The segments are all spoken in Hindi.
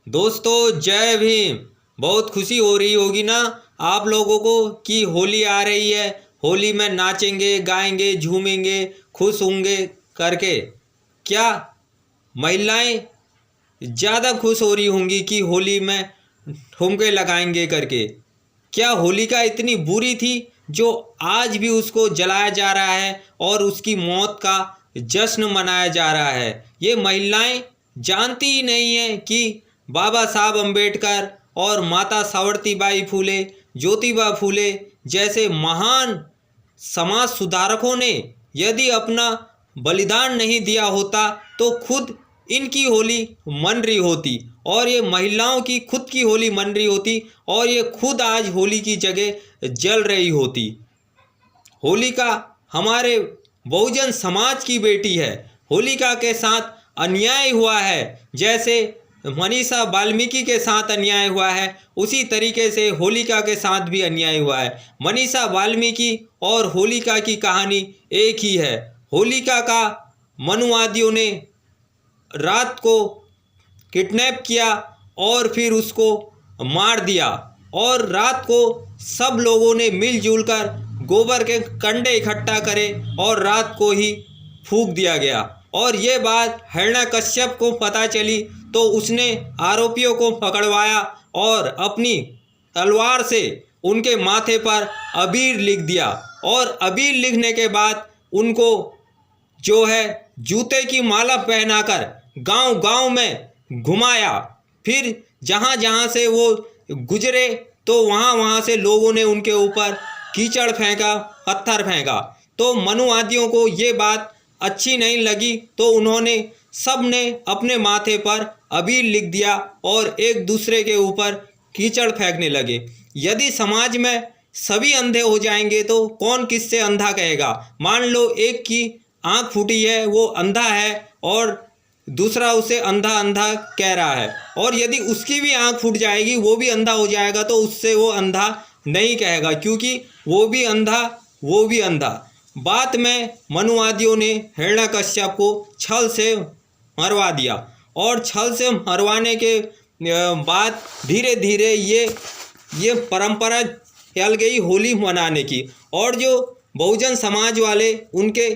दोस्तों जय भीम। बहुत खुशी हो रही होगी ना आप लोगों को कि होली आ रही है। होली में नाचेंगे, गाएंगे, झूमेंगे, खुश होंगे करके। क्या महिलाएं ज़्यादा खुश हो रही होंगी कि होली में ठुमके लगाएंगे करके। क्या होलिका इतनी बुरी थी जो आज भी उसको जलाया जा रहा है और उसकी मौत का जश्न मनाया जा रहा है। ये महिलाएं जानती ही नहीं है कि बाबा साहब अम्बेडकर और माता सावित्रीबाई फूले, ज्योतिबा फूले जैसे महान समाज सुधारकों ने यदि अपना बलिदान नहीं दिया होता तो खुद इनकी होली मन रही होती और ये महिलाओं की खुद की होली मन रही होती और ये खुद आज होली की जगह जल रही होती। होलिका हमारे बहुजन समाज की बेटी है। होलिका के साथ अन्याय हुआ है, जैसे मनीषा वाल्मीकि के साथ अन्याय हुआ है उसी तरीके से होलिका के साथ भी अन्याय हुआ है। मनीषा वाल्मीकि और होलिका की कहानी एक ही है। होलिका का मनुवादियों ने रात को किडनैप किया और फिर उसको मार दिया और रात को सब लोगों ने मिलजुल कर गोबर के कंडे इकट्ठा करे और रात को ही फूंक दिया गया। और ये बात हिरण्यकश्यप को पता चली तो उसने आरोपियों को पकड़वाया और अपनी तलवार से उनके माथे पर अबीर लिख दिया और अबीर लिखने के बाद उनको जो है जूते की माला पहनाकर गांव-गांव में घुमाया। फिर जहां जहां से वो गुजरे तो वहां से लोगों ने उनके ऊपर कीचड़ फेंका, पत्थर फेंका। तो मनुवादियों को ये बात अच्छी नहीं लगी तो उन्होंने सब ने अपने माथे पर अबीर लिख दिया और एक दूसरे के ऊपर कीचड़ फेंकने लगे। यदि समाज में सभी अंधे हो जाएंगे तो कौन किससे अंधा कहेगा। मान लो एक की आँख फूटी है, वो अंधा है और दूसरा उसे अंधा अंधा कह रहा है, और यदि उसकी भी आँख फूट जाएगी, वो भी अंधा हो जाएगा तो उससे वो अंधा नहीं कहेगा, क्योंकि वो भी अंधा वो भी अंधा। बात में मनुवादियों ने हिरण्यकश्यप को छल से मरवा दिया और छल से मरवाने के बाद धीरे धीरे ये परंपरा फैल गई होली मनाने की। और जो बहुजन समाज वाले उनके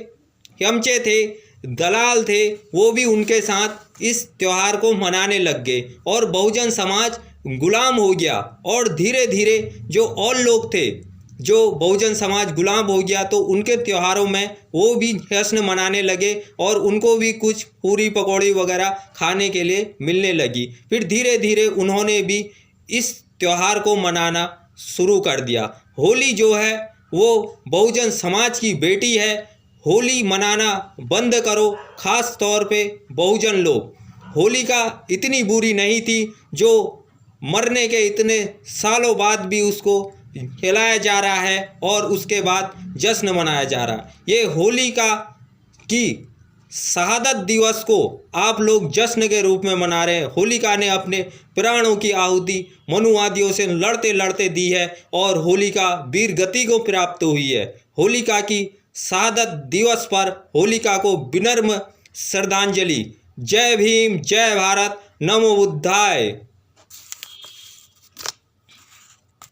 यमचे थे, दलाल थे, वो भी उनके साथ इस त्यौहार को मनाने लग गए और बहुजन समाज गुलाम हो गया। और धीरे धीरे जो और लोग थे, जो बहुजन समाज गुलाम हो गया तो उनके त्योहारों में वो भी जश्न मनाने लगे और उनको भी कुछ पूरी पकौड़ी वगैरह खाने के लिए मिलने लगी। फिर धीरे धीरे उन्होंने भी इस त्यौहार को मनाना शुरू कर दिया। होली जो है वो बहुजन समाज की बेटी है। होली मनाना बंद करो, ख़ास तौर पे बहुजन लोग। होलिका इतनी बुरी नहीं थी जो मरने के इतने सालों बाद भी उसको खिलाया जा रहा है और उसके बाद जश्न मनाया जा रहा है। ये होलिका की शहादत दिवस को आप लोग जश्न के रूप में मना रहे हैं। होलिका ने अपने प्राणों की आहुति मनुवादियों से लड़ते लड़ते दी है और होलिका वीर गति को प्राप्त हुई है। होलिका की शहादत दिवस पर होलिका को विनम्र श्रद्धांजलि। जय भीम, जय भारत, नमो बुद्धाय।